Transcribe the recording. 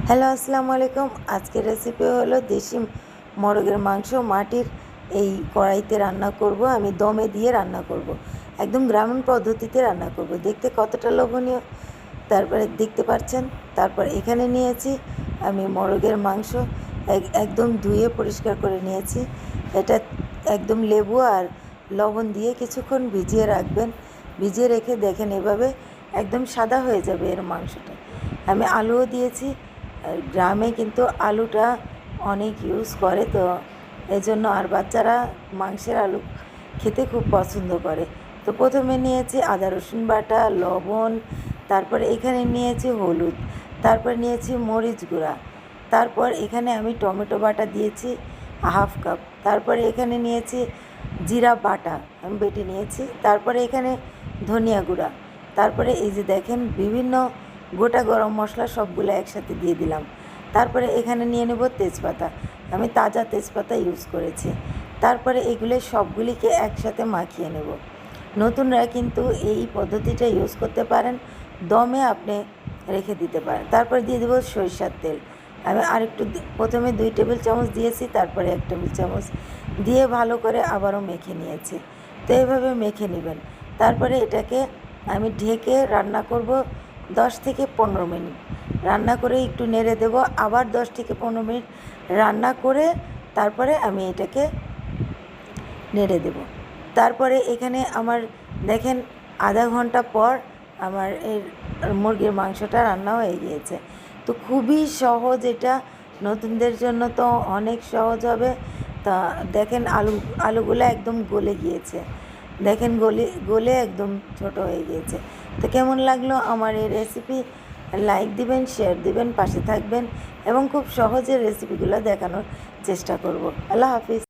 Hello, আসসালামু আলাইকুম। আজকের রেসিপি হলো দেশি মোরগের মাংস মাটির এই কড়াইতে রান্না করব। আমি দমে দিয়ে রান্না করব, একদম গ্রামীণ পদ্ধতিতে রান্না করব। দেখতে কতটা লোভনীয় তারপরে দেখতে পাচ্ছেন। তারপর এখানে নিয়েছি আমি মোরগের মাংস, একদম ধুয়ে পরিষ্কার করে নিয়েছি। এটা একদম লেবু আর লবণ দিয়ে কিছুক্ষণ ভিজিয়ে রাখবেন। ভিজিয়ে রেখে দেখেন এভাবে একদম সাদা হয়ে যাবে এর মাংসটা। আমি আলুও দিয়েছি। গ্রামে কিন্তু আলুটা অনেক ইউজ করে, তো এই জন্য আর বাচ্চারা মাংসের আলু খেতে খুব পছন্দ করে। তো প্রথমে নিয়েছি আদা রসুন বাটা, লবণ, তারপর এখানে নিয়েছি হলুদ, তারপর নিয়েছি মরিচ গুঁড়া, তারপর এখানে আমি টমেটো বাটা দিয়েছি হাফ কাপ, তারপরে এখানে নিয়েছি জিরা বাটা আমি বেটে নিয়েছি, তারপরে এখানে ধনিয়া গুঁড়া, তারপরে এই যে দেখেন বিভিন্ন গোটা গরম মশলা সবগুলো একসাথে দিয়ে দিলাম। তারপরে এখানে নিয়ে নেব তেজপাতা, আমি তাজা তেজপাতা ইউজ করেছি। তারপরে এগুলো সবগুলিকে একসাথে মাখিয়ে নেব। নতুনরা কিন্তু এই পদ্ধতিটা ইউজ করতে পারেন, দমে আপনি রেখে দিতে পারেন। তারপরে দিয়ে দেবো সরিষার তেল। আমি আরেকটু প্রথমে 2 টেবিল চামচ দিয়েছি, তারপরে 1 টেবিল চামচ দিয়ে ভালো করে আবারও মেখে নিয়েছি। তো এইভাবে মেখে নেবেন। তারপরে এটাকে আমি ঢেকে রান্না করব 10 থেকে 15 মিনিট। রান্না করে একটু নেড়ে দেব, আবার 10 থেকে 15 মিনিট রান্না করে তারপরে আমি এটাকে নেড়ে দেব। তারপরে এখানে আমার দেখেন আধা ঘন্টা পর আমার এই মুরগির মাংসটা রান্না হয়ে গিয়েছে। তো খুবই সহজ এটা, নতুনদের জন্য তো অনেক সহজ হবে। তা দেখেন আলুগুলো একদম গলে গিয়েছে, দেখেন গলে একদম ছোট হয়ে গিয়েছে। তো কেমন লাগলো আমার এই রেসিপি? লাইক দিবেন, শেয়ার দিবেন, পাশে থাকবেন এবং খুব সহজে রেসিপিগুলো দেখানোর চেষ্টা করব। আল্লাহ হাফিজ।